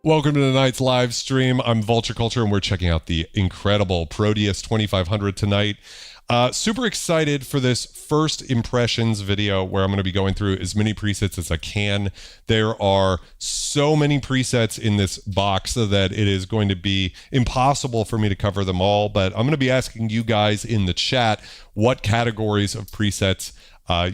Welcome to tonight's live stream. I'm Vulture Culture, and we're checking out the incredible Proteus 2500 tonight. Super excited for this first impressions video where I'm going to be going through as many presets as I can. There are so many presets in this box that it is going to be impossible for me to cover them all, but I'm going to be asking you guys in the chat what categories of presets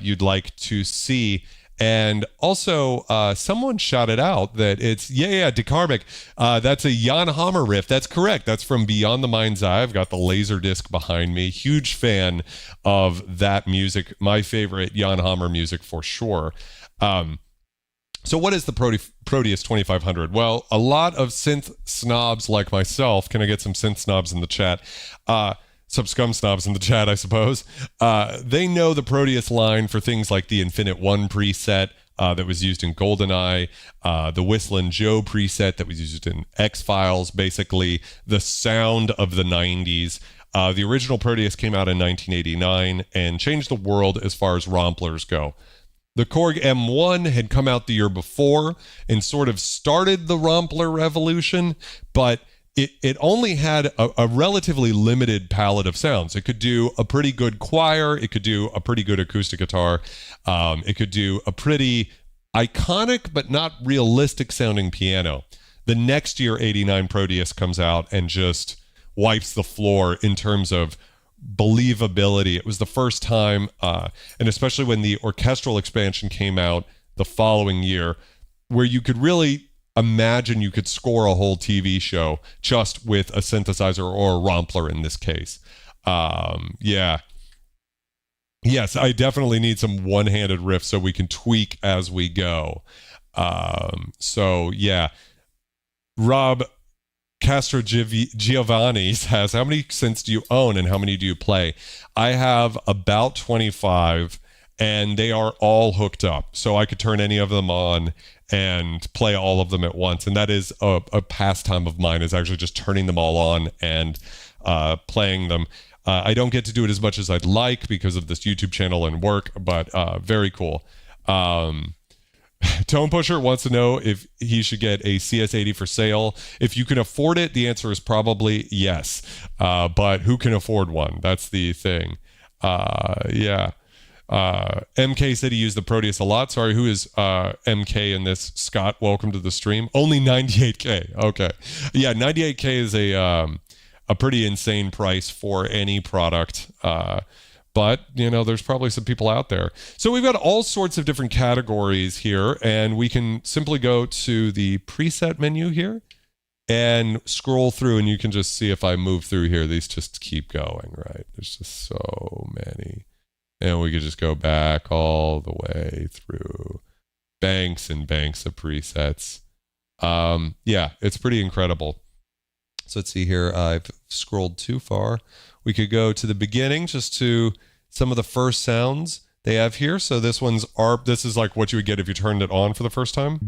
you'd like to see. And also, someone shouted out that it's, Dekarmic, that's a Jan Hammer riff. That's correct. That's from Beyond the Mind's Eye. I've got the laser disc behind me. Huge fan of that music. My favorite Jan Hammer music for sure. So what is the Proteus 2500? Well, a lot of synth snobs like myself, can I get some synth snobs in the chat? Some scum snobs in the chat, I suppose. They know the Proteus line for things like the Infinite One preset that was used in GoldenEye, the Whistlin' Joe preset that was used in X-Files, basically the sound of the 90s. The original Proteus came out in 1989 and changed the world as far as romplers go. The Korg M1 had come out the year before and sort of started the rompler revolution, but it only had a relatively limited palette of sounds. It could do a pretty good choir. It could do a pretty good acoustic guitar. It could do a pretty iconic but not realistic sounding piano. The next year, 89 Proteus comes out and just wipes the floor in terms of believability. It was the first time, and especially when the orchestral expansion came out the following year, where you could really imagine you could score a whole TV show just with a synthesizer or a rompler in this case. Yes, I definitely need some one-handed riffs so we can tweak as we go. Rob Castro Giovanni says, how many synths do you own and how many do you play? I have about 25 and they are all hooked up, so I could turn any of them on and play all of them at once. And that is a pastime of mine, is actually just turning them all on and playing them. I don't get to do it as much as I'd like because of this YouTube channel and work, but very cool. Tone Pusher wants to know if he should get a CS80 for sale. If you can afford it, the answer is probably yes. But who can afford one? That's the thing. MK said he used the Proteus a lot. Sorry, who is MK in this? Scott, welcome to the stream. Only 98K. Okay. Yeah, 98K is a pretty insane price for any product. But, there's probably some people out there. So we've got all sorts of different categories here, and we can simply go to the preset menu here and scroll through, and you can just see if I move through here, these just keep going, right? There's just so many. And we could just go back all the way through banks and banks of presets. It's pretty incredible. So let's see here. I've scrolled too far. We could go to the beginning, just to some of the first sounds they have here. So this is like what you would get if you turned it on for the first time.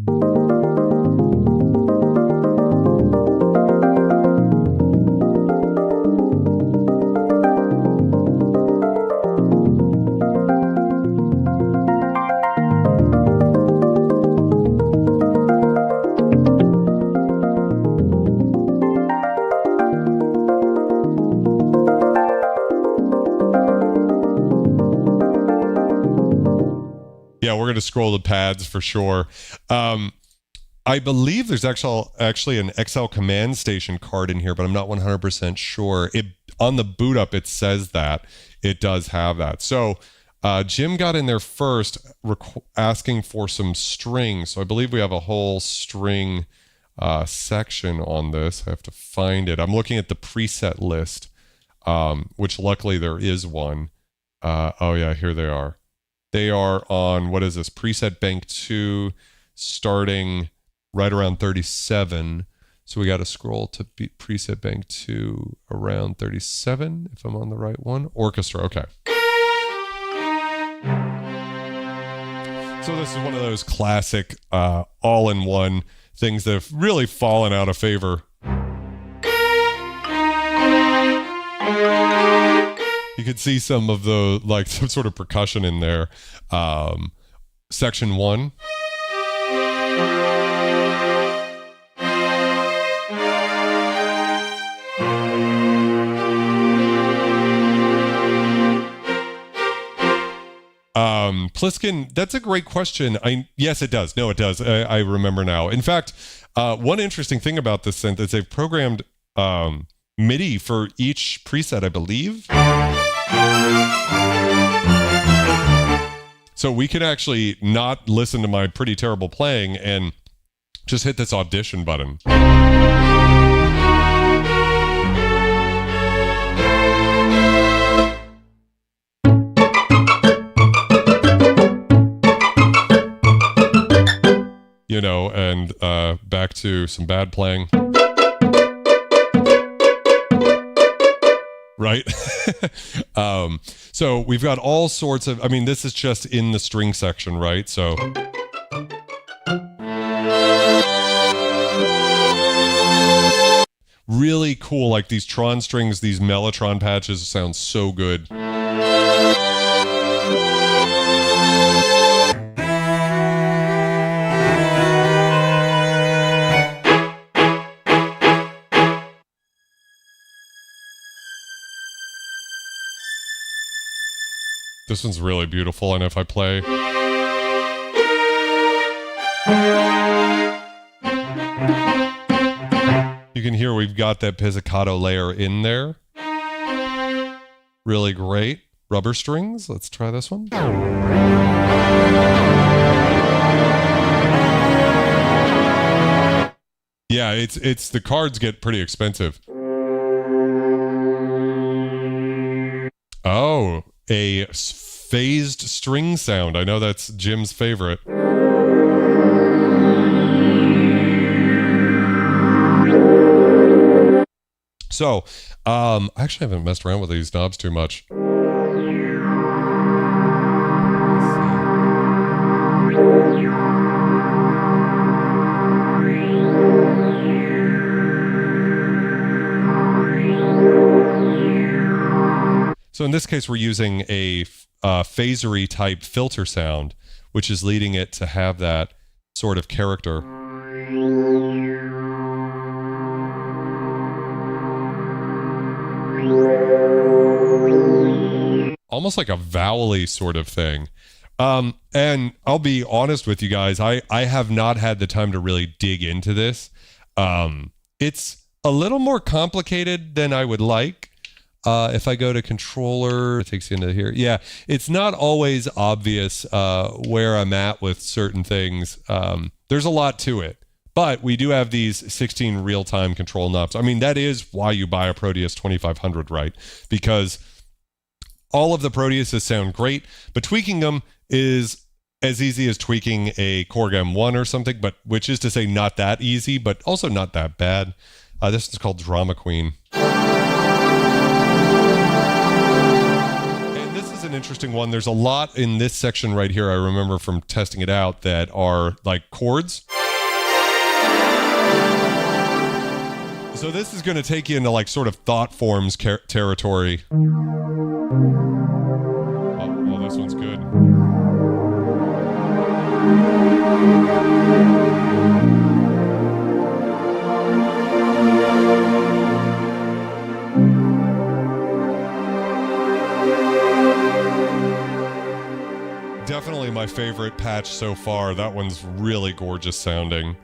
To scroll the pads for sure. I believe there's actually an XL command station card in here, but I'm not 100% sure. On the boot up, it says that it does have that. So Jim got in there first asking for some strings. So I believe we have a whole string section on this. I have to find it. I'm looking at the preset list, which luckily there is one. Here they are. They are on, what is this, preset bank 2, starting right around 37. So we got to scroll to preset bank 2 around 37, if I'm on the right one. Orchestra, okay. So this is one of those classic all-in-one things that have really fallen out of favor. You could see some of the, some sort of percussion in there. Section 1. Pliskin, that's a great question. Yes, it does. No, it does. I remember now. In fact, one interesting thing about this synth is they've programmed MIDI for each preset, I believe. So we can actually not listen to my pretty terrible playing and just hit this audition button. You know, and back to some bad playing. Right? So we've got all sorts of, I mean, this is just in the string section, right? So. Really cool, like these Tron strings, these Mellotron patches sound so good. This one's really beautiful, and if I play... You can hear we've got that pizzicato layer in there. Really great. Rubber strings, let's try this one. Yeah, it's the cards get pretty expensive. Oh, a phased string sound. I know that's Jim's favorite. So, I actually haven't messed around with these knobs too much. So in this case, we're using a phasery type filter sound, which is leading it to have that sort of character. Almost like a vowel-y sort of thing. And I'll be honest with you guys, I have not had the time to really dig into this. It's a little more complicated than I would like. If I go to controller, it takes you into here. Yeah, it's not always obvious where I'm at with certain things. There's a lot to it. But we do have these 16 real-time control knobs. I mean, that is why you buy a Proteus 2500, right? Because all of the Proteuses sound great, but tweaking them is as easy as tweaking a Korg M1 or something, but which is to say not that easy, but also not that bad. This is called Drama Queen. And this is an interesting one. There's a lot in this section right here, I remember from testing it out, that are like chords. So this is going to take you into like sort of thought forms territory. Oh, this one's good. Definitely my favorite patch so far. That one's really gorgeous sounding.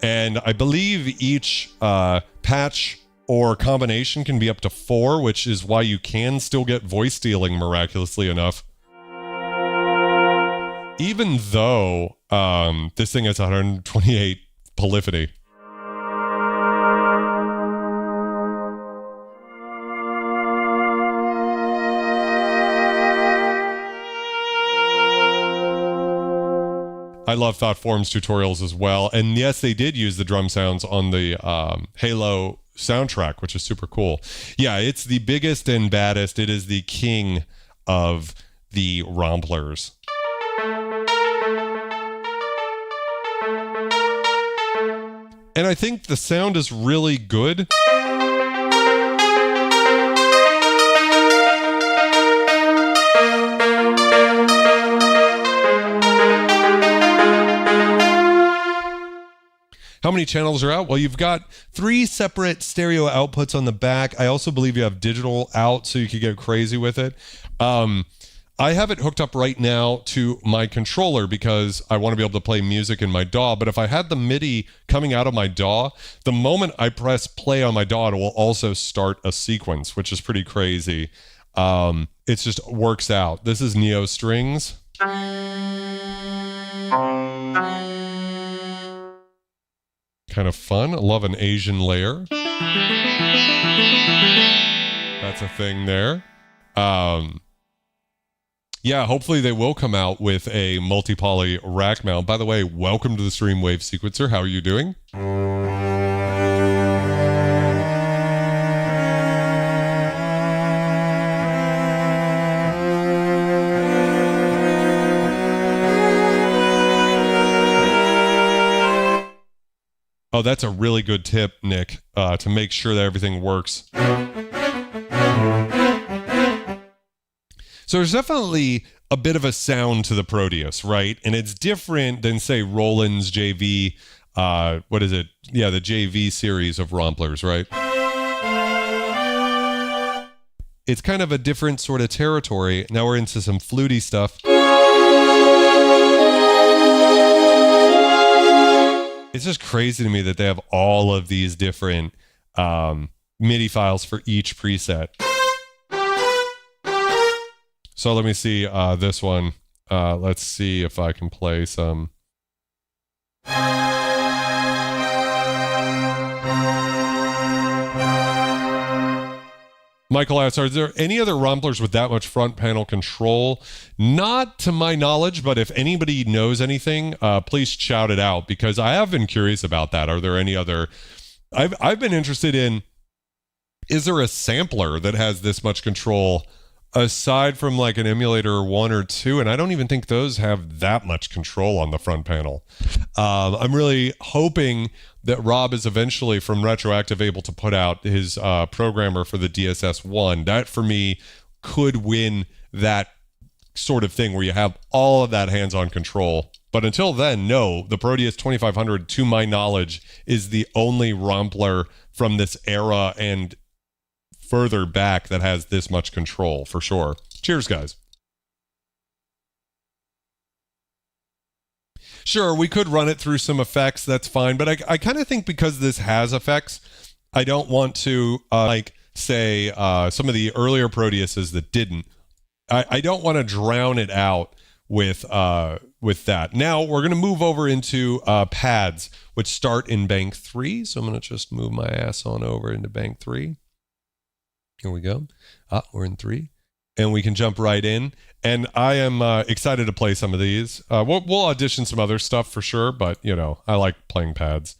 And I believe each patch or combination can be up to 4, which is why you can still get voice stealing miraculously enough. Even though this thing has 128 polyphony. I love Thought Forms tutorials as well. And yes, they did use the drum sounds on the Halo soundtrack, which is super cool. Yeah, it's the biggest and baddest. It is the king of the romplers. And I think the sound is really good. How many channels are out? Well, you've got 3 separate stereo outputs on the back. I also believe you have digital out, so you could get crazy with it. I have it hooked up right now to my controller because I want to be able to play music in my DAW. But if I had the MIDI coming out of my DAW, the moment I press play on my DAW, it will also start a sequence, which is pretty crazy. It just works out. This is Neo Strings. Kind of fun. I love an Asian layer. That's a thing there. Yeah, hopefully they will come out with a multi-poly rack mount. By the way, welcome to the Stream Wave Sequencer. How are you doing? Oh, that's a really good tip, Nick, to make sure that everything works. So there's definitely a bit of a sound to the Proteus, right? And it's different than, say, Roland's JV, what is it? Yeah, the JV series of romplers, right? It's kind of a different sort of territory. Now we're into some fluty stuff. It's just crazy to me that they have all of these different MIDI files for each preset. So let me see this one. Let's see if I can play some. Michael asks, are there any other romplers with that much front panel control? Not to my knowledge, but if anybody knows anything, please shout it out, because I have been curious about that. Are there any other... I've been interested in, is there a sampler that has this much control aside from like an emulator 1 or 2? And I don't even think those have that much control on the front panel. I'm really hoping that Rob is eventually from Retroactive able to put out his programmer for the DSS-1. That for me could win that sort of thing where you have all of that hands-on control. But until then, no, the Proteus 2500, to my knowledge, is the only rompler from this era and further back that has this much control, for sure. Cheers, guys. Sure, we could run it through some effects, that's fine, but I kind of think because this has effects, I don't want to, like, say, some of the earlier Proteuses that didn't. I don't want to drown it out with that. Now, we're going to move over into pads, which start in bank 3, so I'm going to just move my ass on over into bank 3. Here we go. We're in 3. And we can jump right in. And I am excited to play some of these. We'll audition some other stuff for sure, but, you know, I like playing pads.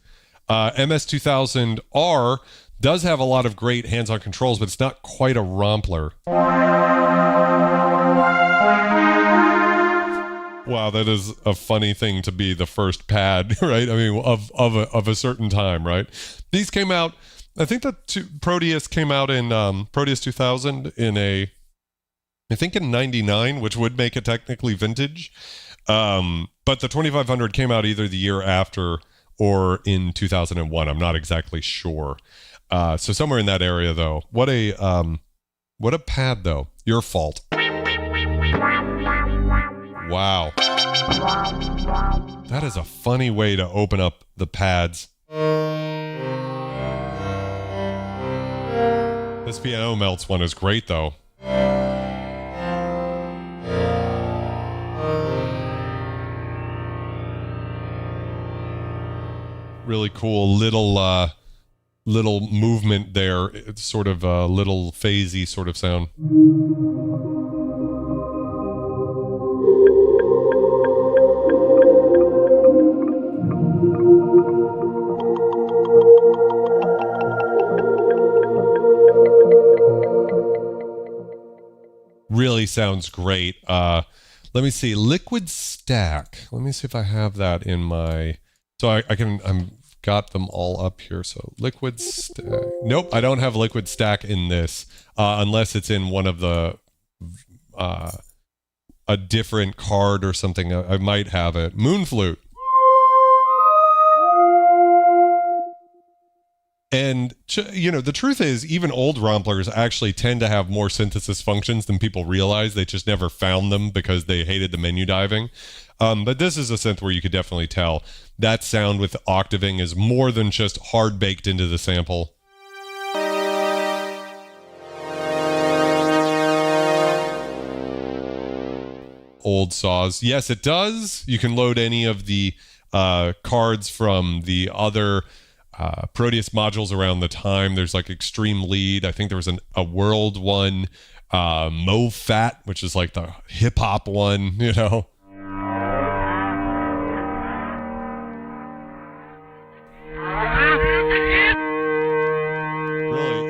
MS-2000R does have a lot of great hands-on controls, but it's not quite a rompler. Wow, that is a funny thing to be the first pad, right? I mean, of a certain time, right? These came out... I think that Proteus came out in Proteus 2000 in I think in 99, which would make it technically vintage. But the 2500 came out either the year after or in 2001. I'm not exactly sure. So somewhere in that area, though. What a pad, though. Your fault. Wow. That is a funny way to open up the pads. This Piano Melts one is great, though. Really cool little movement there. It's sort of a little phasey sort of sound. Really sounds great. Let me see. Liquid Stack. Let me see if I have that in my... So I'm got them all up here. So Liquid Stack. Nope, I don't have Liquid Stack in this. Unless it's in one of the... a different card or something. I might have it. Moon Flute. And, the truth is, even old romplers actually tend to have more synthesis functions than people realize. They just never found them because they hated the menu diving. But this is a synth where you could definitely tell that sound with octaving is more than just hard baked into the sample. Old saws. Yes, it does. You can load any of the cards from the other Proteus modules around the time. There's like Extreme Lead. I think there was a World one, Mo Fat, which is like the hip hop one, Really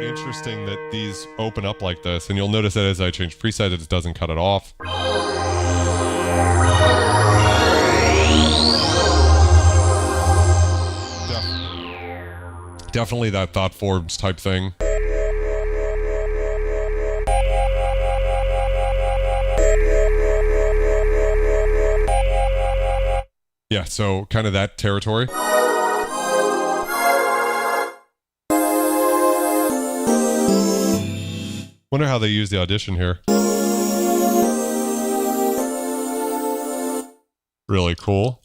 interesting that these open up like this, and you'll notice that as I change preset, it doesn't cut it off. Definitely that thought forms type thing. Yeah, so kind of that territory. Wonder how they use the audition here. Really cool.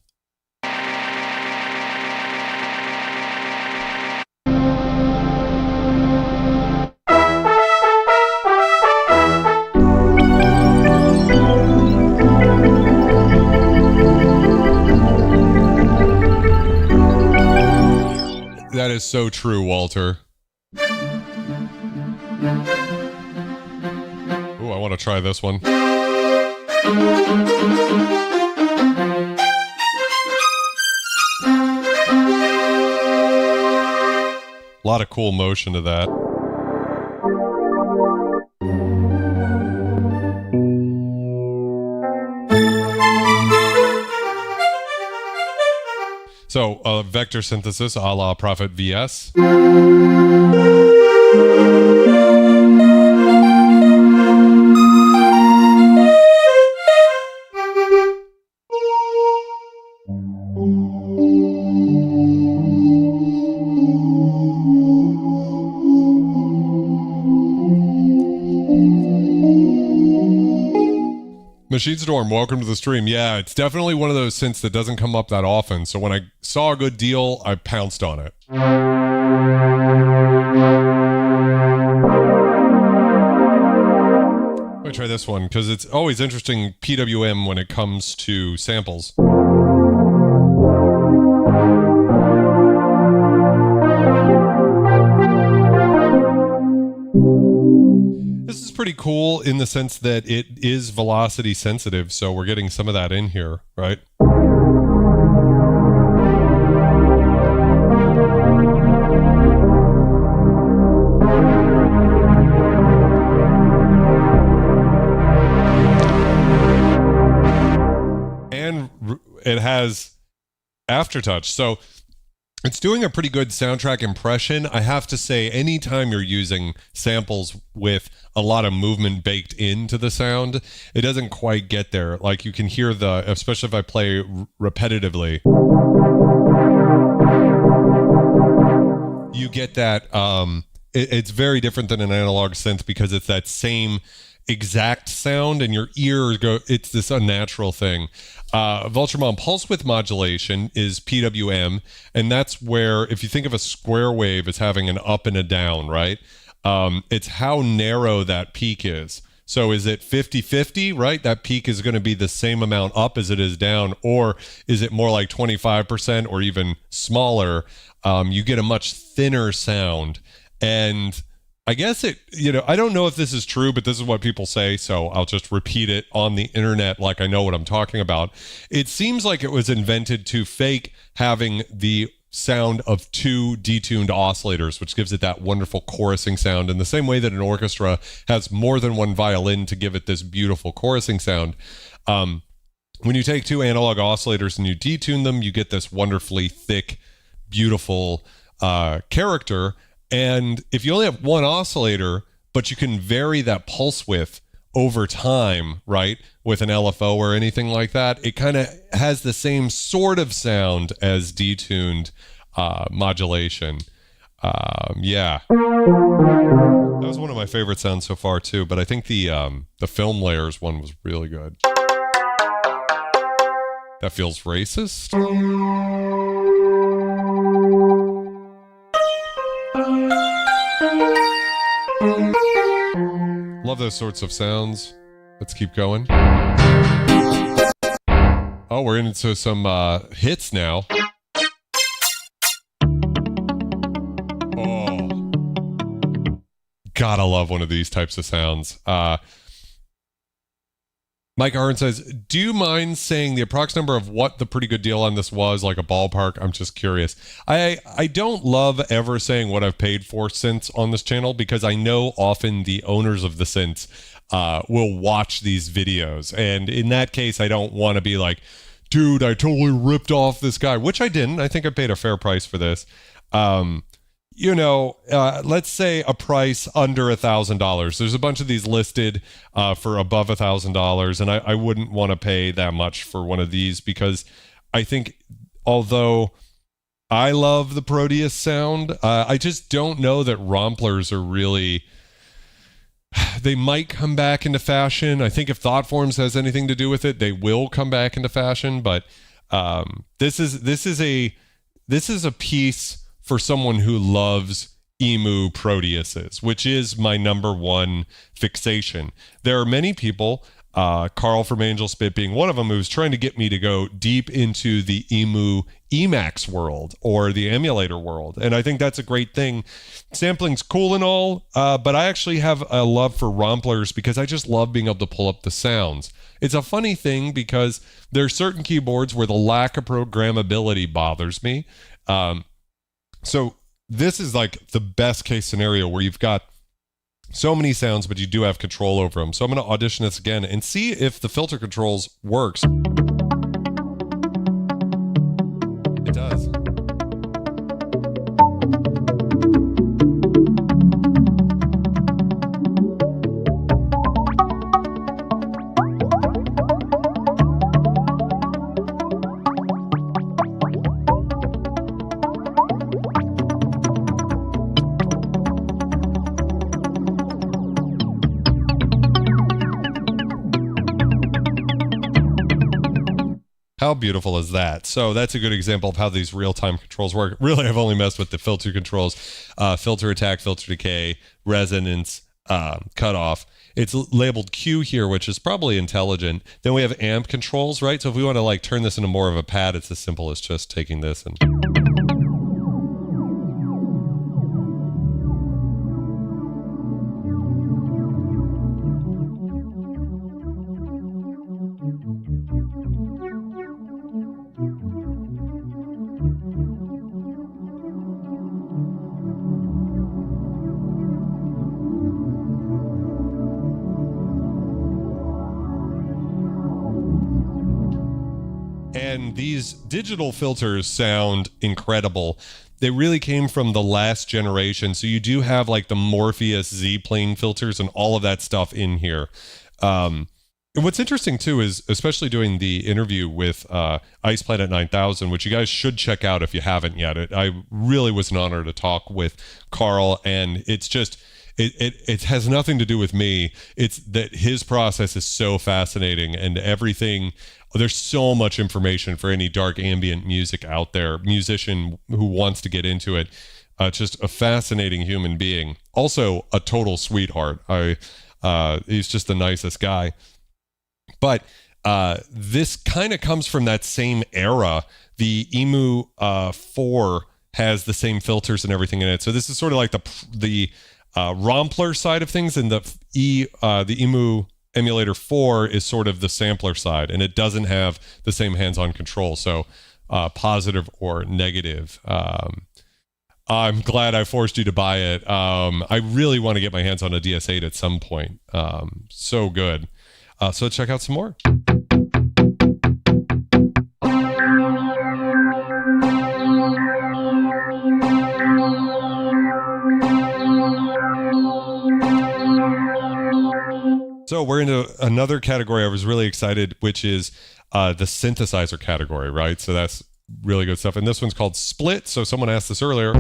That is so true, Walter. Ooh, I want to try this one. A lot of cool motion to that. So, vector synthesis a la Prophet VS. Machine Storm, welcome to the stream. Yeah, it's definitely one of those synths that doesn't come up that often. So when I saw a good deal, I pounced on it. Let me try this one because it's always interesting PWM when it comes to samples. Pretty cool in the sense that it is velocity sensitive, so we're getting some of that in here, right? And it has aftertouch, so it's doing a pretty good soundtrack impression. I have to say, anytime you're using samples with a lot of movement baked into the sound, it doesn't quite get there. Like you can hear especially if I play repetitively, you get that, it's very different than an analog synth because it's that same exact sound and your ears go, it's this unnatural thing. Vulturemon pulse width modulation is PWM, and that's where, if you think of a square wave as having an up and a down, right? It's how narrow that peak is. So is it 50-50, right? That peak is going to be the same amount up as it is down, or is it more like 25% or even smaller? You get a much thinner sound. And I guess I don't know if this is true, but this is what people say, so I'll just repeat it on the internet like I know what I'm talking about. It seems like it was invented to fake having the sound of two detuned oscillators, which gives it that wonderful chorusing sound in the same way that an orchestra has more than one violin to give it this beautiful chorusing sound. When you take two analog oscillators and you detune them, you get this wonderfully thick, beautiful character. And if you only have one oscillator, but you can vary that pulse width over time, right, with an LFO or anything like that, it kind of has the same sort of sound as detuned modulation. Yeah. That was one of my favorite sounds so far too, but I think the film layers one was really good. That feels racist. Love those sorts of sounds. Let's keep going. Oh, we're into some hits now. Oh, gotta love one of these types of sounds. Mike Arn says, do you mind saying the approx number of what the pretty good deal on this was, like a ballpark? I'm just curious. I don't love ever saying what I've paid for synths on this channel because I know often the owners of the synths will watch these videos. And in that case, I don't want to be like, dude, I totally ripped off this guy, which I didn't. I think I paid a fair price for this. Let's say a price under $1,000. There's a bunch of these listed for above $1,000, and I wouldn't want to pay that much for one of these because I think, although I love the Proteus sound, I just don't know that romplers are really. They might come back into fashion. I think if Thoughtforms has anything to do with it, they will come back into fashion. But this is a piece for someone who loves E-Mu Proteuses, which is my number one fixation. There are many people, Carl from Angel Spit being one of them, who's trying to get me to go deep into the E-Mu Emax world or the emulator world. And I think that's a great thing. Sampling's cool and all, but I actually have a love for romplers because I just love being able to pull up the sounds. It's a funny thing because there are certain keyboards where the lack of programmability bothers me. So this is like the best case scenario where you've got so many sounds, but you do have control over them. So I'm going to audition this again and see if the filter controls works. It does. How beautiful is that? So that's a good example of how these real-time controls work. Really, I've only messed with the filter controls, filter attack, filter decay, resonance, cutoff. It's labeled Q here, which is probably intelligent. Then we have amp controls, right? So if we want to like turn this into more of a pad, it's as simple as just taking this and... And these digital filters sound incredible. They really came from the last generation. So you do have like the Morpheus Z-plane filters and all of that stuff in here. And what's interesting too is, especially doing the interview with Ice Planet 9000, which you guys should check out if you haven't yet. I really was an honor to talk with Carl, and it's just... It has nothing to do with me. It's that his process is so fascinating, and everything, there's so much information for any dark ambient music out there, musician who wants to get into it. Just a fascinating human being. Also a total sweetheart. He's just the nicest guy. But this kind of comes from that same era. The E-Mu 4 has the same filters and everything in it. So this is sort of like the Rompler side of things, and the E-Mu Emulator 4 is sort of the sampler side, and it doesn't have the same hands-on control, so positive or negative. I'm glad I forced you to buy it. I really want to get my hands on a DS8 at some point. So good. So check out some more. So we're into another category I was really excited, which is the synthesizer category, right? So that's really good stuff. And this one's called Split. So someone asked this earlier.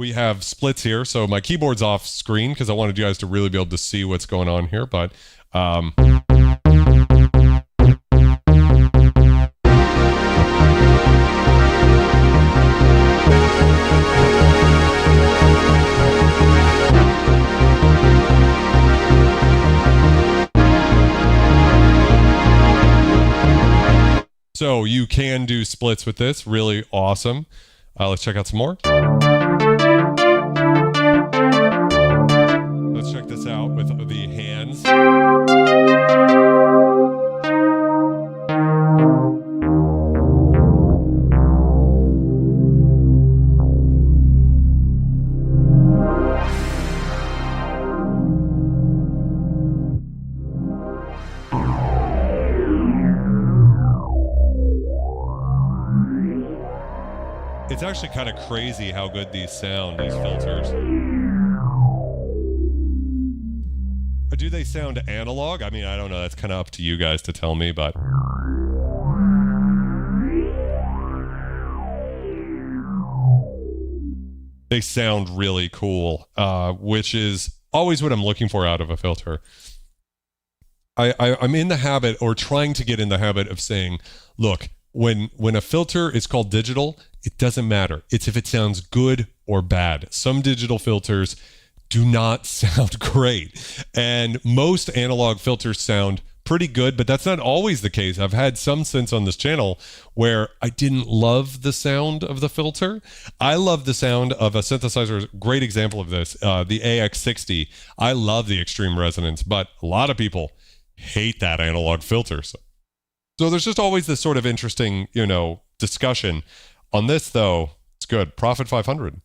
we have splits here. So my keyboard's off screen because I wanted you guys to really be able to see what's going on here. But so you can do splits with this. Really awesome. Let's check out some more. Let's check this out with the hands. It's actually kind of crazy how good these sound, these filters. Do they sound analog? I mean, I don't know. That's kind of up to you guys to tell me, but... they sound really cool, which is always what I'm looking for out of a filter. I'm in the habit, or trying to get in the habit of saying, look, when a filter is called digital, it doesn't matter. It's if it sounds good or bad. Some digital filters do not sound great. And most analog filters sound pretty good, but that's not always the case. I've had some synths on this channel where I didn't love the sound of the filter. I love the sound of a synthesizer. Great example of this, the AX60. I love the extreme resonance, but a lot of people hate that analog filter. So there's just always this sort of interesting, discussion. On this, though, it's good. Profit 500.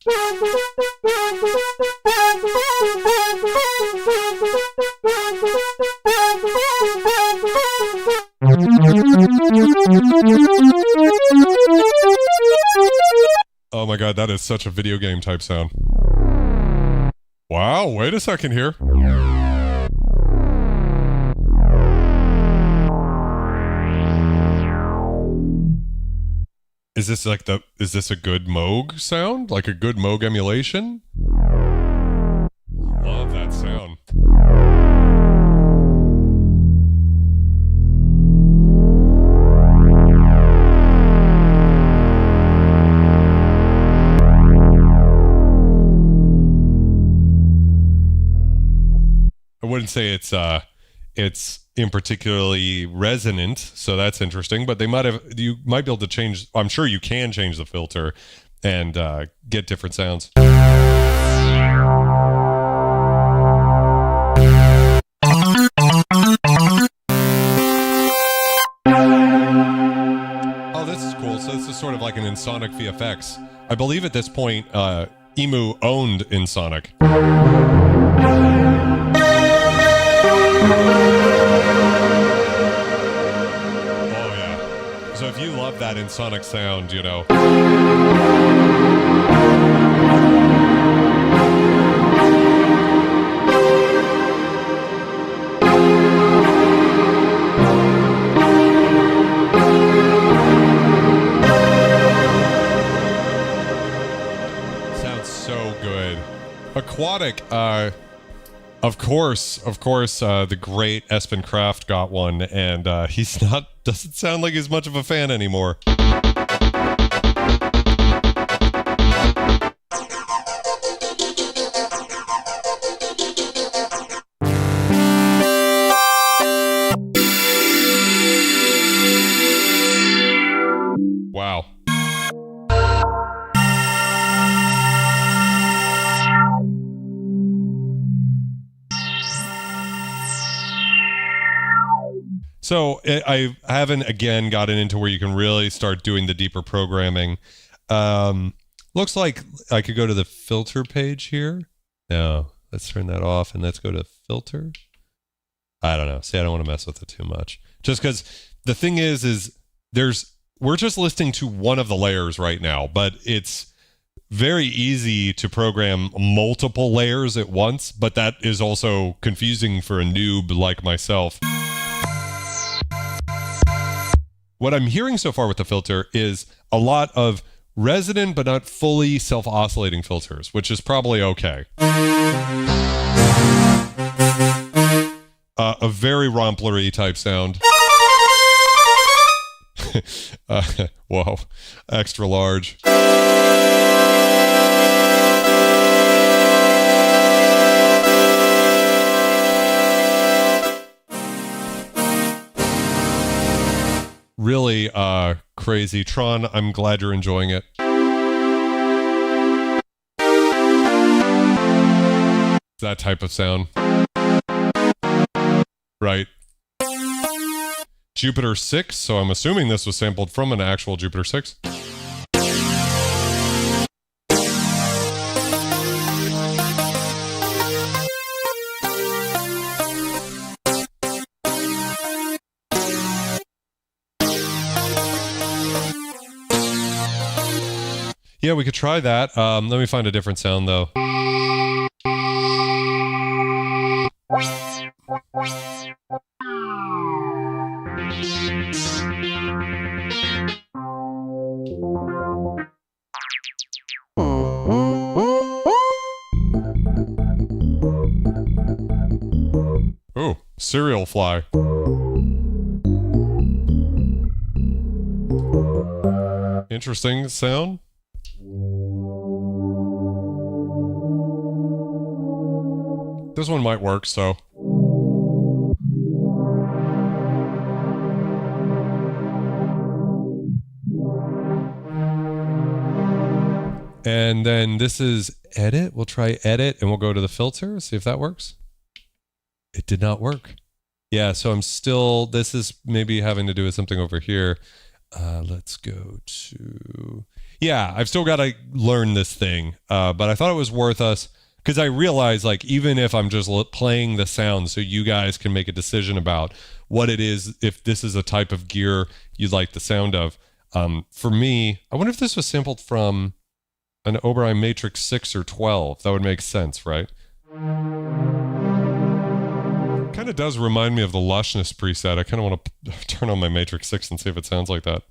Oh my god, that is such a video game type sound. Wow, wait a second here. Is this a good Moog sound? Like a good Moog emulation? Love that sound. I wouldn't say it's in particularly resonant, so that's interesting, but you might be able to change, I'm sure you can change the filter and get different sounds. Oh, this is cool. So this is sort of like an Ensoniq VFX. I believe at this point, E-Mu owned Ensoniq. So if you love that Ensoniq sound, sounds so good. Aquatic, of course, the great Espen Kraft got one, and doesn't sound like he's much of a fan anymore. Wow. So I haven't, again, gotten into where you can really start doing the deeper programming. Looks like I could go to the filter page here. No, let's turn that off and let's go to filter. I don't know. See, I don't want to mess with it too much. Just because the thing is we're just listening to one of the layers right now, but it's very easy to program multiple layers at once, but that is also confusing for a noob like myself. What I'm hearing so far with the filter is a lot of resonant but not fully self-oscillating filters, which is probably okay. A very romplery type sound. Whoa, extra large. Really crazy. Tron, I'm glad you're enjoying it. That type of sound. Right. Jupiter 6, so I'm assuming this was sampled from an actual Jupiter 6. Yeah, we could try that. Let me find a different sound, though. Oh, cereal fly. Interesting sound. This one might work, so. And then this is edit. We'll try edit and we'll go to the filter, see if that works. It did not work. Yeah, so I'm still, this is maybe having to do with something over here. Let's go to, yeah, I've still got to learn this thing. But I thought it was worth us, because I realize, like, even if I'm just playing the sound so you guys can make a decision about what it is, if this is a type of gear you like the sound of. For me, I wonder if this was sampled from an Oberheim Matrix 6 or 12. That would make sense, right? Kind of does remind me of the lushness preset. I kind of want to turn on my Matrix 6 and see if it sounds like that.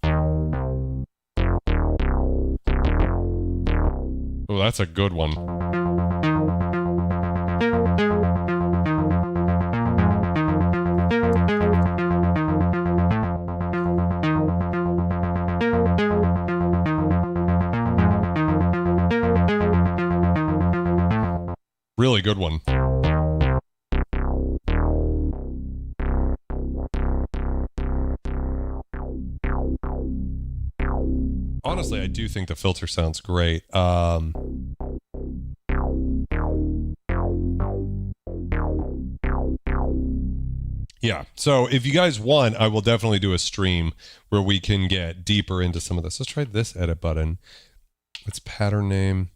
Oh, that's a good one. Really good one. Honestly, I do think the filter sounds great. Yeah, so if you guys want, I will definitely do a stream where we can get deeper into some of this. Let's try this edit button. It's pattern name.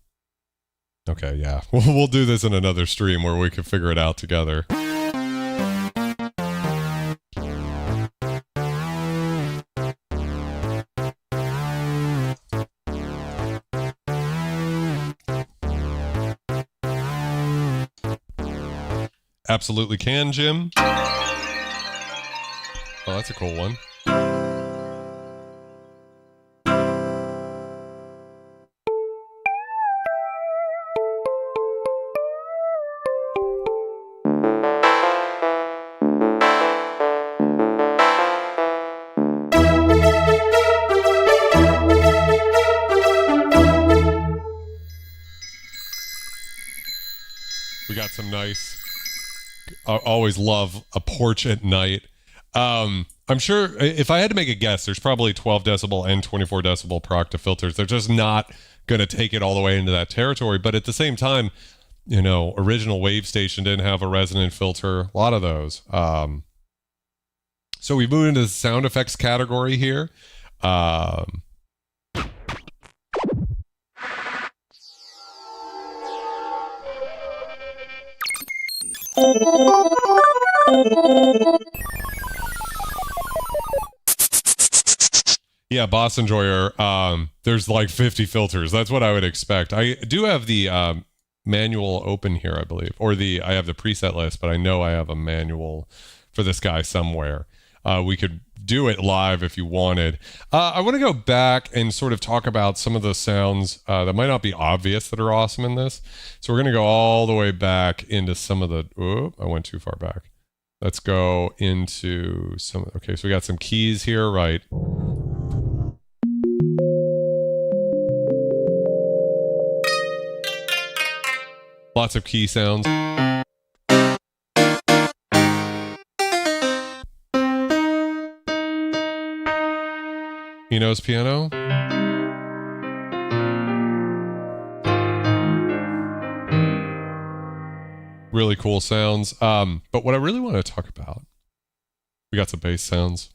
Okay, yeah. We'll do this in another stream where we can figure it out together. Absolutely can, Jim. Oh, that's a cool one. We got some nice, I always love a porch at night. I'm sure if I had to make a guess, there's probably 12 decibel and 24 decibel per octave filters. They're just not going to take it all the way into that territory. But at the same time, you know, original Wave Station didn't have a resonant filter. A lot of those. So we moved into the sound effects category here. Yeah, Boss Enjoyer, there's like 50 filters. That's what I would expect. I do have the manual open here, I believe. Or I have the preset list, but I know I have a manual for this guy somewhere. we could do it live if you wanted. I want to go back and sort of talk about some of the sounds that might not be obvious that are awesome in this. So we're going to go all the way back into some of the... Oh, I went too far back. Let's go into some... Okay, so we got some keys here, right? Lots of key sounds. E-Mu's piano. Really cool sounds. But what I really want to talk about, we got some bass sounds.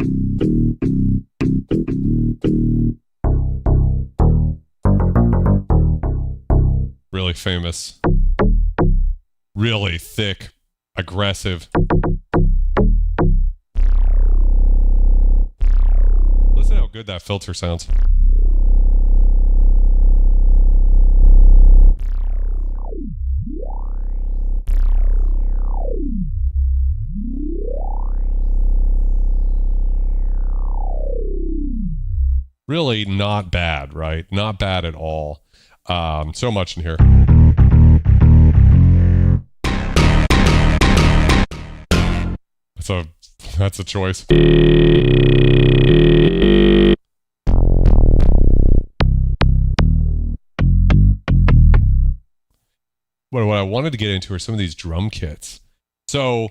Really famous. Really thick, aggressive. Listen how good that filter sounds. Really not bad, right? Not bad at all. So much in here. That's a choice. What I wanted to get into are some of these drum kits. So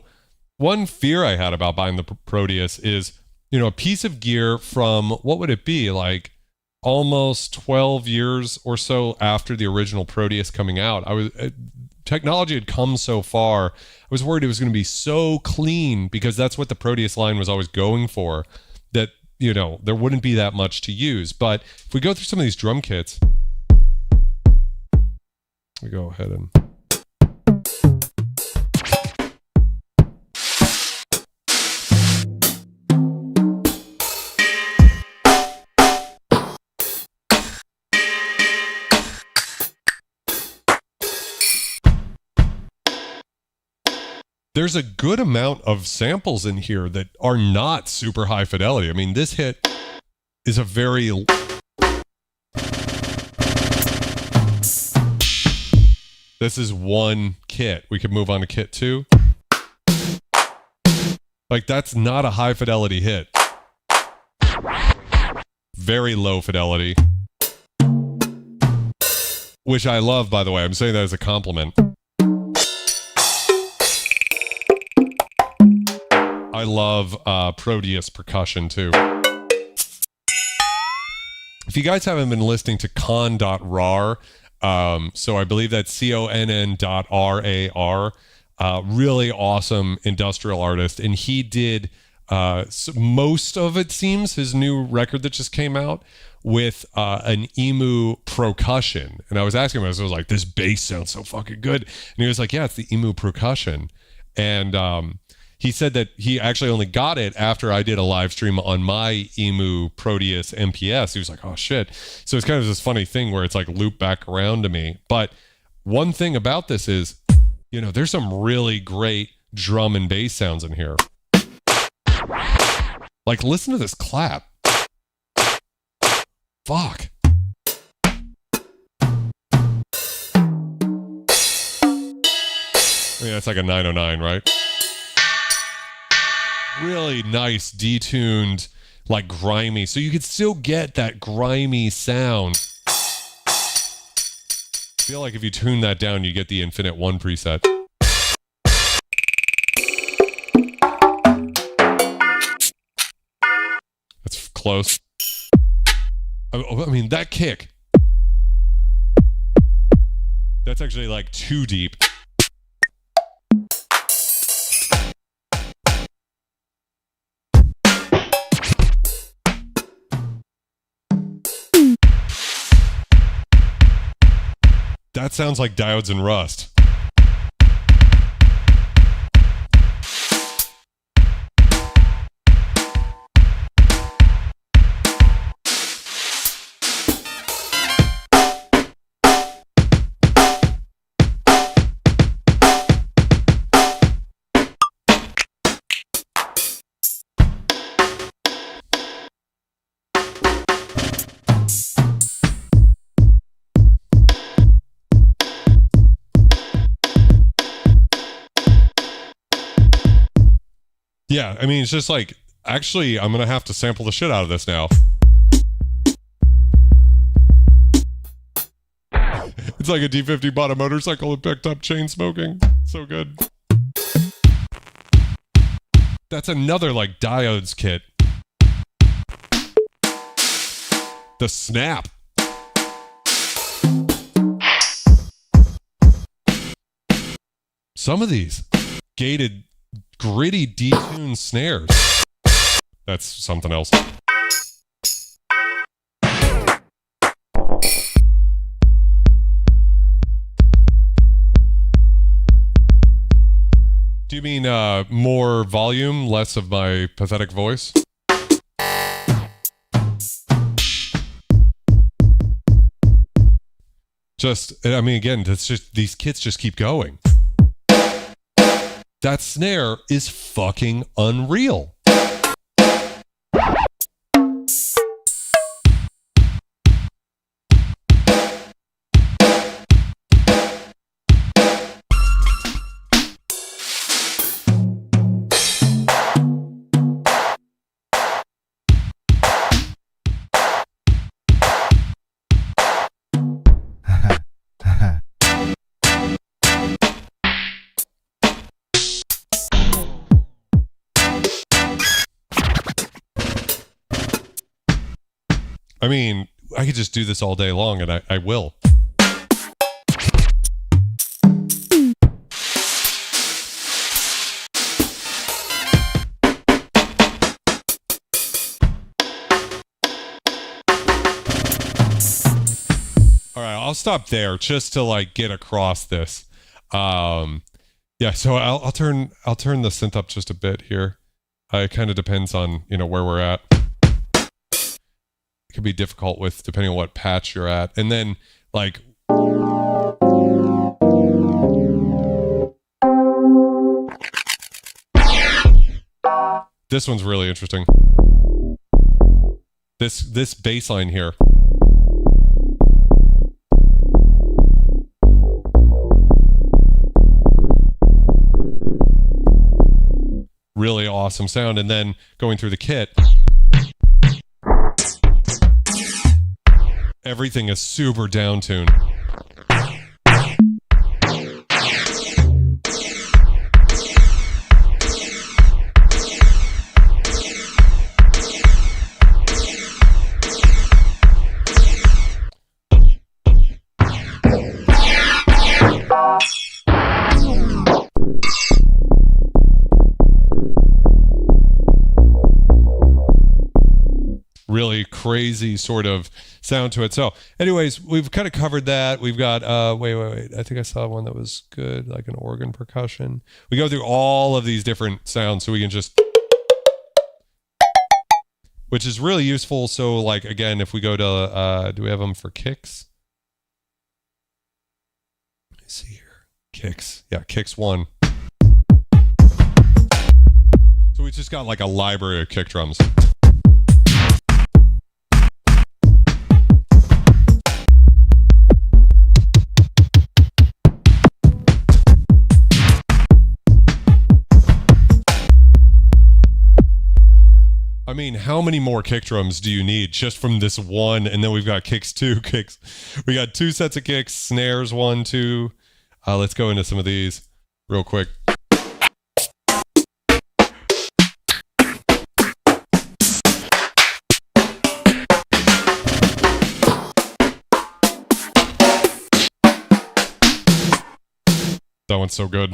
one fear I had about buying the Proteus is, you know, a piece of gear from, what would it be, like almost 12 years or so after the original Proteus coming out. Technology had come so far. I was worried it was going to be so clean, because that's what the Proteus line was always going for, that, you know, there wouldn't be that much to use. But if we go through some of these drum kits, we go ahead and... There's a good amount of samples in here that are not super high fidelity. I mean, this hit is a very... This is one kit. We could move on to kit 2. Like, that's not a high fidelity hit. Very low fidelity. Which I love, by the way. I'm saying that as a compliment. I love Proteus percussion too. If you guys haven't been listening to con.rar, so I believe that's CONN.RAR, really awesome industrial artist, and he did most of, it seems, his new record that just came out with an E-Mu Percussion. And I was asking him, I was like, this bass sounds so fucking good. And he was like, yeah, it's the E-Mu Percussion. And he said that he actually only got it after I did a live stream on my E-Mu Proteus MPS. He was like, oh shit. So it's kind of this funny thing where it's like looped back around to me. But one thing about this is, you know, there's some really great drum and bass sounds in here. Like, listen to this clap. Fuck. I mean, that's like a 909, right? Really nice, detuned, like grimy. So you could still get that grimy sound. I feel like if you tune that down, you get the Infinite 1 preset. That's close. I mean, that kick. That's actually like too deep. That sounds like Diodes and Rust. Yeah, I mean, it's just like, actually, I'm going to have to sample the shit out of this now. It's like a D50 bought a motorcycle and picked up chain smoking. So good. That's another, like, diodes kit. The snap. Some of these gated, gritty, detuned snares. That's something else. Do you mean more volume, less of my pathetic voice? Just, I mean, again, it's just, these kits just keep going. That snare is fucking unreal. I mean, I could just do this all day long, and I will. All right, I'll stop there just to like get across this. Yeah, so I'll turn the synth up just a bit here. It kind of depends on, you know, where we're at. Could be difficult with depending on what patch you're at, and then like this one's really interesting. This bass line here. Really awesome sound, and then going through the kit. Everything is super down-tuned. Really crazy sort of sound to it. So anyways, we've kind of covered that. We've got wait, I think I saw one that was good, like an organ percussion. We go through all of these different sounds so we can just, which is really useful. So like, again, if we go to do we have them for kicks? Let me see here. Kicks. Yeah, kicks 1. So we just got like a library of kick drums. I mean, how many more kick drums do you need just from this one? And then we've got kicks 2, kicks. We got 2 sets of kicks, snares 1, 2. Let's go into some of these real quick. That one's so good.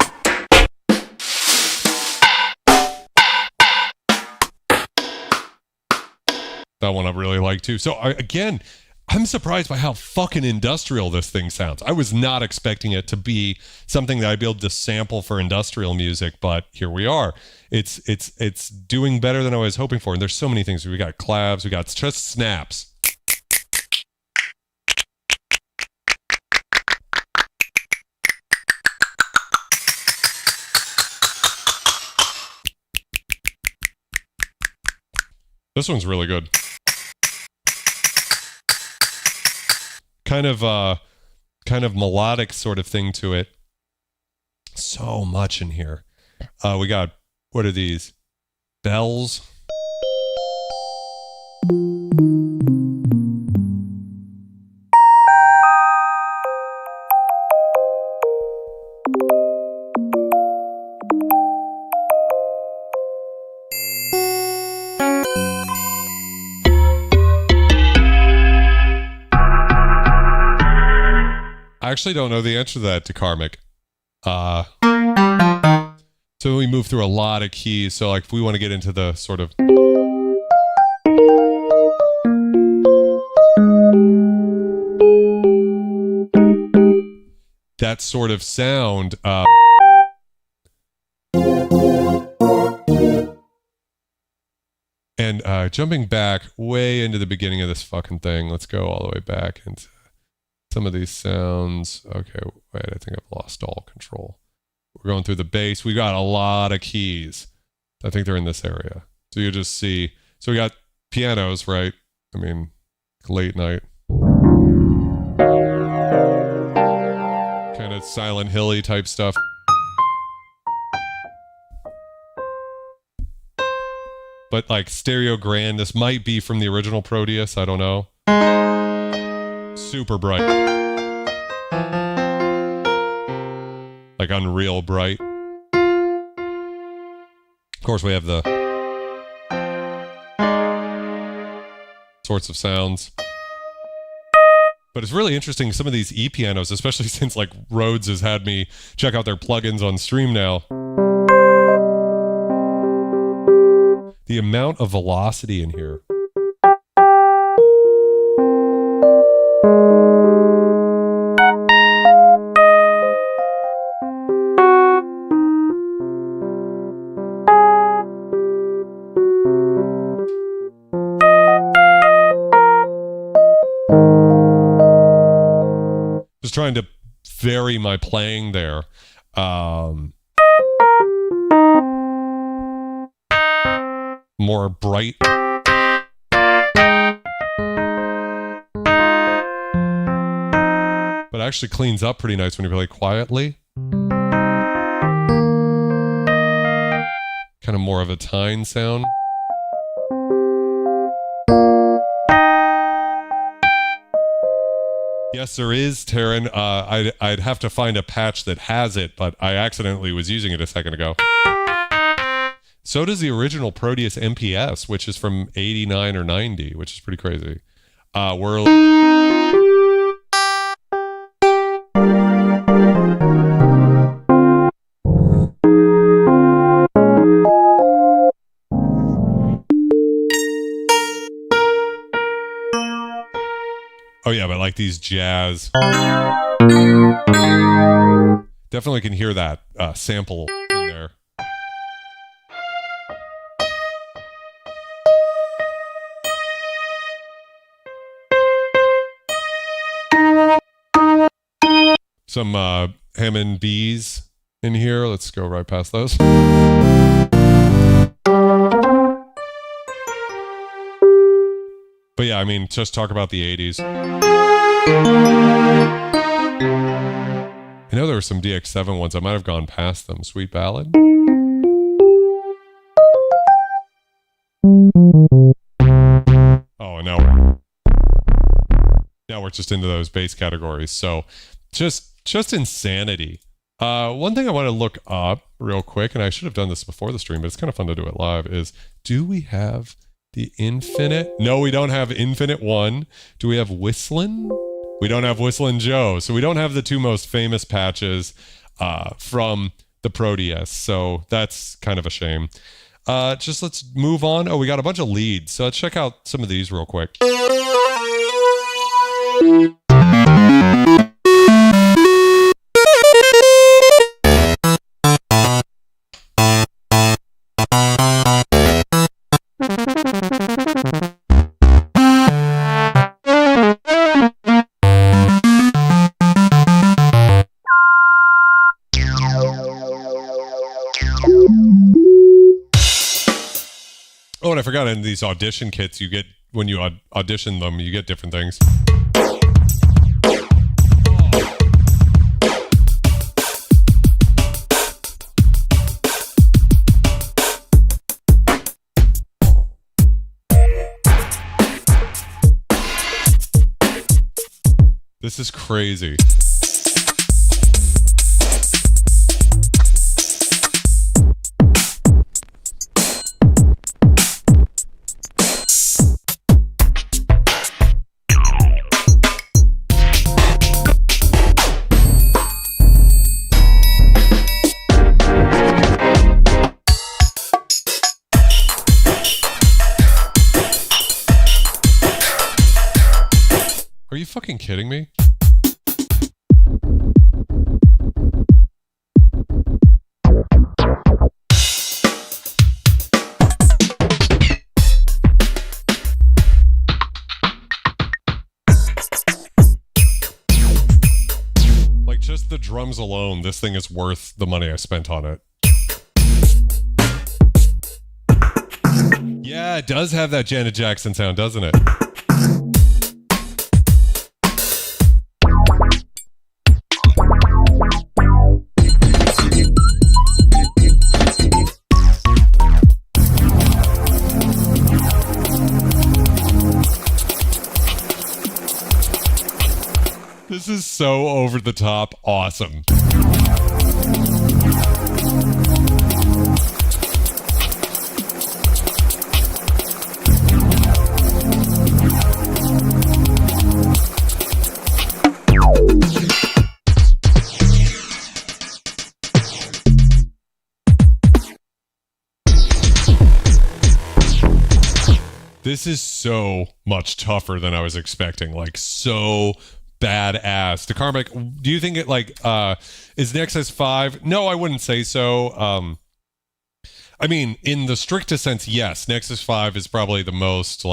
That one I really like too. So again, I'm surprised by how fucking industrial this thing sounds. I was not expecting it to be something that I'd be able to sample for industrial music, but here we are. It's doing better than I was hoping for. And there's so many things. We got clavs, we got just snaps. This one's really good. Kind of melodic sort of thing to it. So much in here. We got, what are these? bells. I actually don't know the answer to that, to Karmic. So we move through a lot of keys. So like if we want to get into the sort of that sort of sound, and jumping back way into the beginning of this fucking thing, let's go all the way back into some of these sounds. Okay, wait, I think I've lost all control. We're going through the bass. We got a lot of keys. I think they're in this area. So you just see, so we got pianos, right? I mean, late night. Kind of Silent Hilly type stuff. But like stereo grand, this might be from the original Proteus, I don't know. Super bright. Like unreal bright. Of course, we have the sorts of sounds. But it's really interesting, some of these E-pianos, especially since like Rhodes has had me check out their plugins on stream now. The amount of velocity in here. Just trying to vary my playing there. More bright. But it actually cleans up pretty nice when you play quietly. Kind of more of a tine sound. Yes, there is, Taryn. I'd have to find a patch that has it, but I accidentally was using it a second ago. So does the original Proteus MPS, which is from 89 or 90, which is pretty crazy. Oh yeah, but like these jazz. Definitely can hear that sample in there. Some Hammond Bs in here. Let's go right past those. But yeah, I mean, just talk about the 80s. I know there were some DX7 ones. I might have gone past them. Sweet Ballad. Oh, and now we're just into those bass categories. So just insanity. One thing I want to look up real quick, and I should have done this before the stream, but it's kind of fun to do it live, is do we have the Infinite? No, we don't have Infinite 1. Do we have Whistlin'? We don't have Whistlin' Joe. So we don't have the two most famous patches from the Proteus. So that's kind of a shame. Just let's move on. Oh, we got a bunch of leads. So let's check out some of these real quick. Oh, and I forgot, in these audition kits, you get, when you audition them, you get different things. crazy. Are you fucking kidding me? Like, just the drums alone, this thing is worth the money I spent on it. Yeah, it does have that Janet Jackson sound, doesn't it? This is so over the top awesome. This is so much tougher than I was expecting. Like, so badass. The Carmack, do you think it is Nexus 5? No, I wouldn't say so. I mean, in the strictest sense, yes, Nexus 5 is probably the most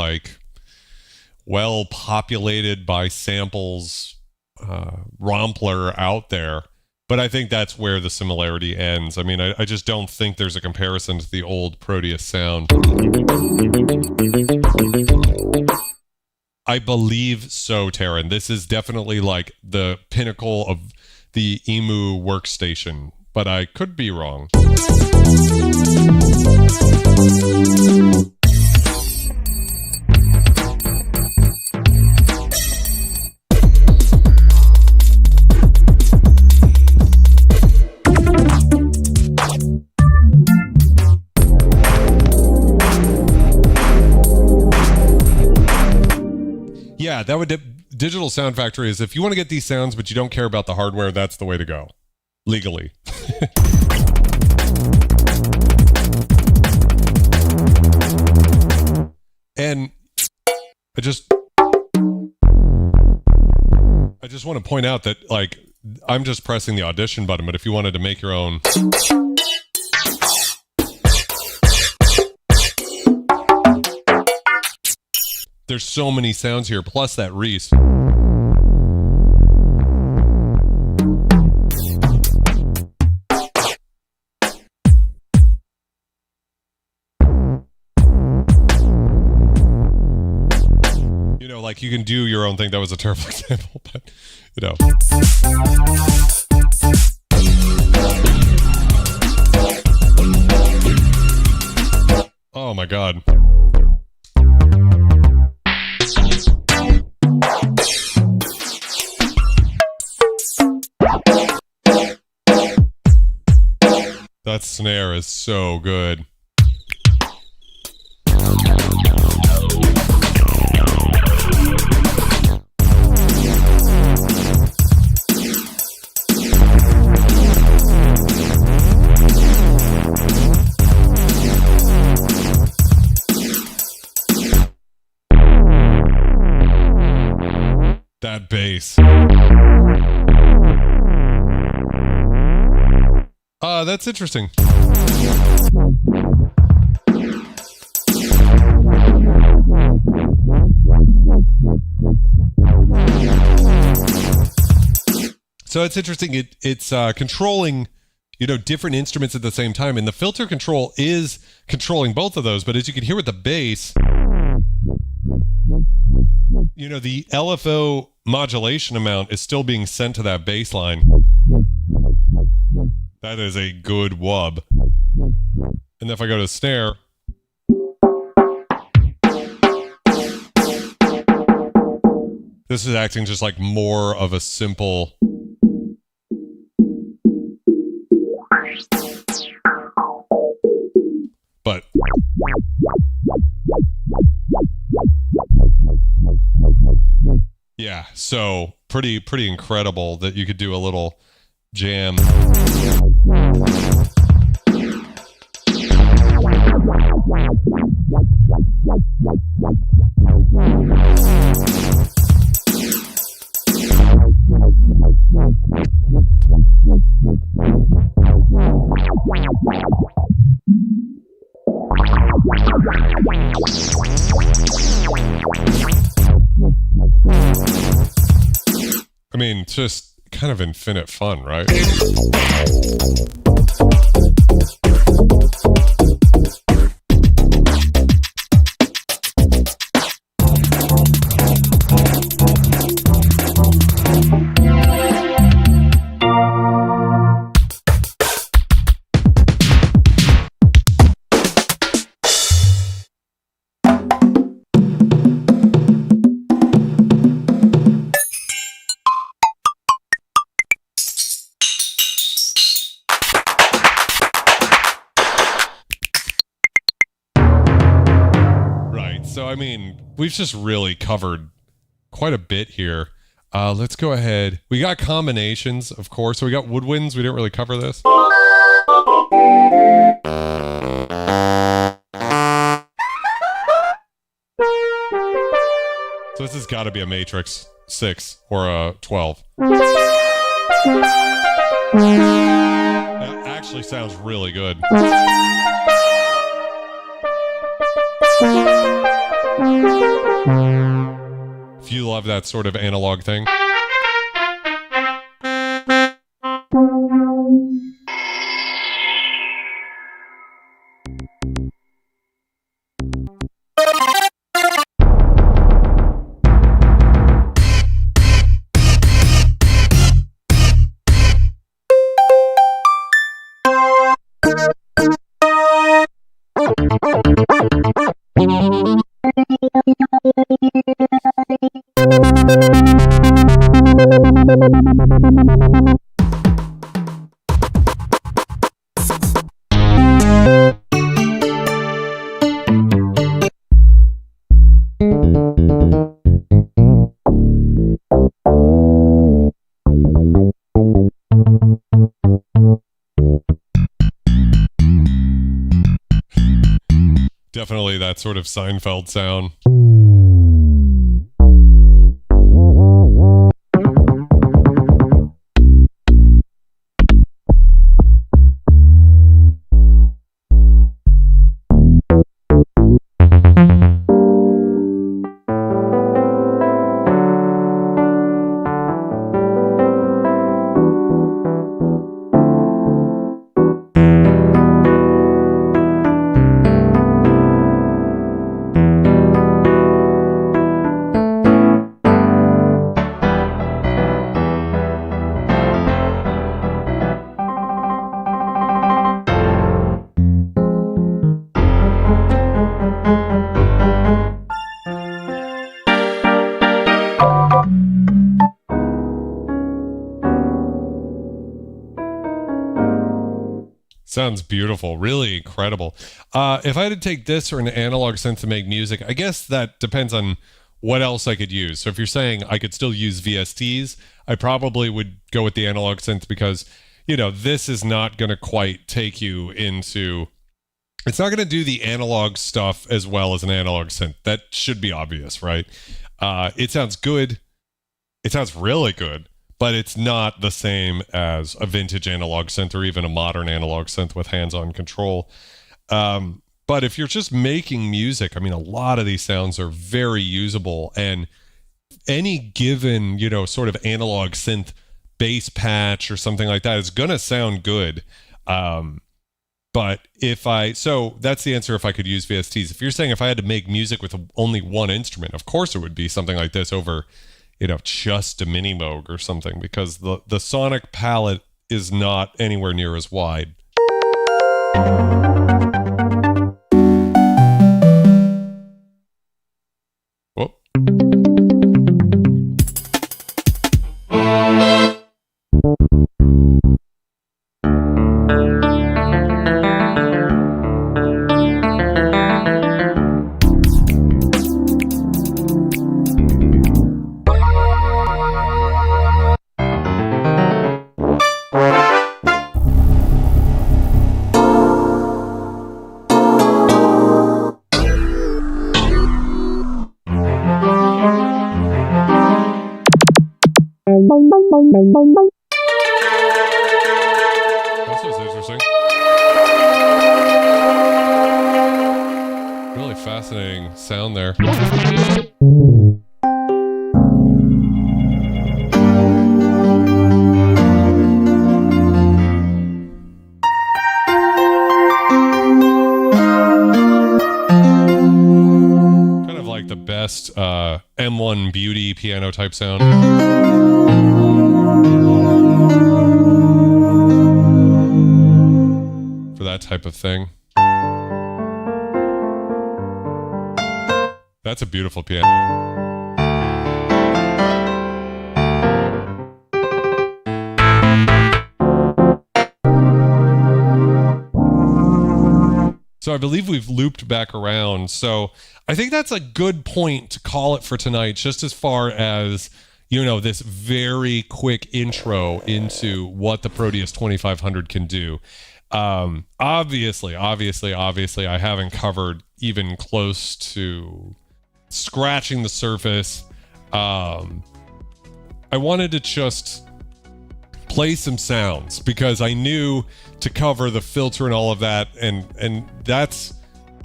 well populated by samples rompler out there, but I think that's where the similarity ends. I mean, I just don't think there's a comparison to the old Proteus sound. I believe so, Taryn. This is definitely like the pinnacle of the E-Mu workstation, but I could be wrong. Yeah, that would Digital Sound Factory is if you want to get these sounds but you don't care about the hardware, that's the way to go. Legally. And I just want to point out that, like, I'm just pressing the audition button, but if you wanted to make your own, there's so many sounds here, plus that Reese. You know, like, you can do your own thing. That was a terrible example, but, you know. Oh my God. That snare is so good. That bass. That's interesting. So it's interesting. It's controlling, you know, different instruments at the same time, and the filter control is controlling both of those. But as you can hear with the bass, you know, the LFO modulation amount is still being sent to that bass line. That is a good wub. And if I go to snare, This is acting just like more of a simple. But yeah, so pretty incredible that you could do a little jam. I mean, just kind of infinite fun, right? So, I mean, we've just really covered quite a bit here. Let's go ahead. We got combinations, of course. So we got woodwinds. We didn't really cover this. So this has got to be a matrix 6 or a 12. That actually sounds really good. If you love that sort of analog thing. Definitely that sort of Seinfeld sound. Sounds beautiful. Really incredible. If I had to take this or an analog synth to make music, I guess that depends on what else I could use. So if you're saying I could still use VSTs, I probably would go with the analog synth because, you know, this is not going to quite take you into... It's not going to do the analog stuff as well as an analog synth. That should be obvious, right? It sounds good. It sounds really good. But it's not the same as a vintage analog synth or even a modern analog synth with hands-on control. But if you're just making music, I mean, a lot of these sounds are very usable, and any given, you know, sort of analog synth bass patch or something like that is going to sound good. But so that's the answer if I could use VSTs. If you're saying if I had to make music with only one instrument, of course it would be something like this over, you know, just a mini Moog or something, because the sonic palette is not anywhere near as wide. Whoop. This was interesting. Really fascinating sound there. The best M1 Beauty piano type sound. For that type of thing. That's a beautiful piano. So I believe we've looped back around. So I think that's a good point to call it for tonight, just as far as, you know, this very quick intro into what the Proteus 2500 can do. Obviously, I haven't covered even close to scratching the surface. I wanted to just play some sounds because I knew to cover the filter and all of that, and that's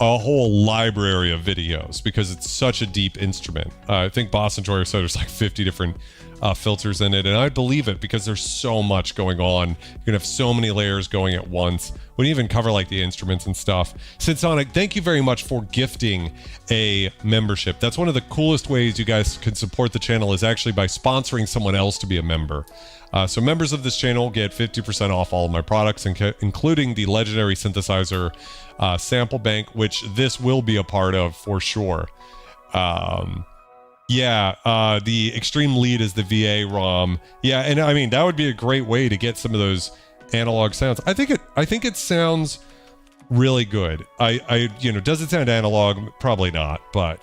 a whole library of videos because it's such a deep instrument. I think Boss Enjoyer said there's like 50 different filters in it, and I believe it because there's so much going on. You can have so many layers going at once. We didn't even cover like the instruments and stuff. Synthsonic, thank you very much for gifting a membership. That's one of the coolest ways you guys can support the channel, is actually by sponsoring someone else to be a member. So members of this channel get 50% off all of my products, including the legendary synthesizer sample bank, which this will be a part of for sure. The Extreme Lead is the VA ROM. Yeah, and I mean, that would be a great way to get some of those analog sounds. I think it sounds really good. Does it sound analog? Probably not, but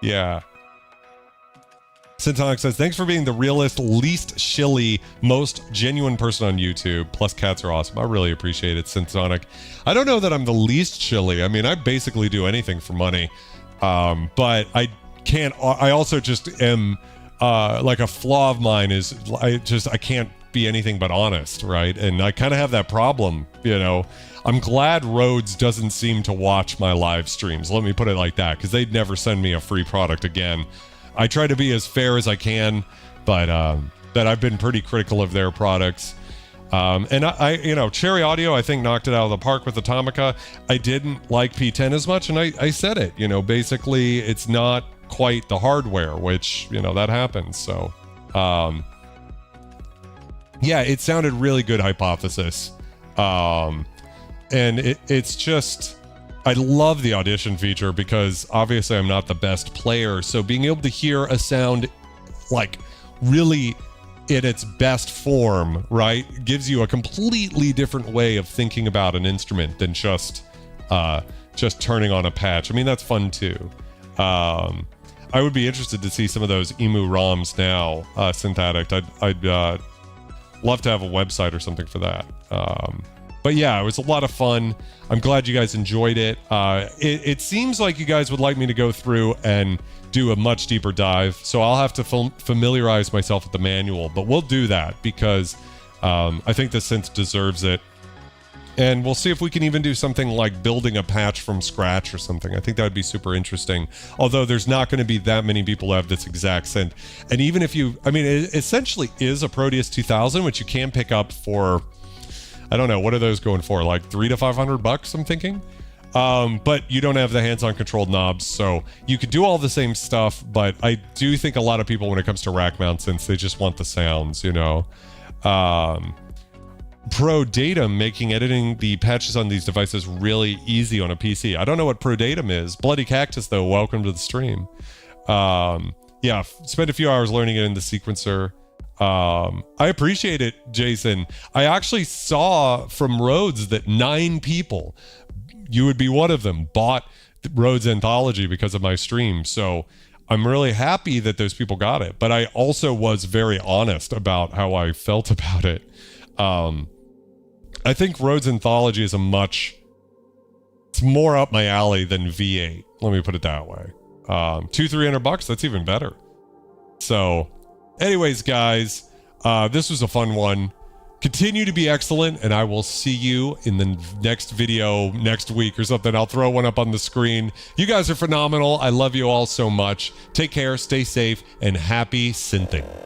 yeah. Syntonic says, thanks for being the realest, least shilly, most genuine person on YouTube. Plus, cats are awesome. I really appreciate it, Syntonic. I don't know that I'm the least shilly. I mean, I basically do anything for money. But I also just am, like a flaw of mine is, I can't be anything but honest, right? And I kind of have that problem, you know. I'm glad Rhodes doesn't seem to watch my live streams. Let me put it like that, because they'd never send me a free product again. I try to be as fair as I can, but I've been pretty critical of their products. And I Cherry Audio, I think, knocked it out of the park with Atomica. I didn't like P10 as much, and I said it. Basically, it's not quite the hardware, which, that happens. So, yeah, it sounded really good, Hypothesis. And it's just... I love the audition feature because obviously I'm not the best player, so being able to hear a sound like really in its best form, right, gives you a completely different way of thinking about an instrument than just turning on a patch. I mean, that's fun too. I would be interested to see some of those E-Mu ROMs now, Synth Addict. I'd love to have a website or something for that. But yeah, it was a lot of fun. I'm glad you guys enjoyed it. It seems like you guys would like me to go through and do a much deeper dive, so I'll have to familiarize myself with the manual, but we'll do that because I think the synth deserves it. And we'll see if we can even do something like building a patch from scratch or something. I think that would be super interesting. Although there's not going to be that many people who have this exact synth. And even if it essentially is a Proteus 2000, which you can pick up for... I don't know, what are those going for? Like $300 to $500, I'm thinking. But you don't have the hands-on controlled knobs, so you could do all the same stuff, but I do think a lot of people, when it comes to rack mount synths, they just want the sounds, Pro Datum making editing the patches on these devices really easy on a PC. I don't know what Pro Datum is. Bloody Cactus, though, welcome to the stream. Yeah, spent a few hours learning it in the sequencer. I appreciate it, Jason. I actually saw from Rhodes that 9 people, you would be one of them, bought Rhodes Anthology because of my stream. So I'm really happy that those people got it. But I also was very honest about how I felt about it. I think Rhodes Anthology is it's more up my alley than V8. Let me put it that way. $200-300, that's even better. So... Anyways, guys, this was a fun one. Continue to be excellent, and I will see you in the next video next week or something. I'll throw one up on the screen. You guys are phenomenal. I love you all so much. Take care, stay safe, and happy synthing.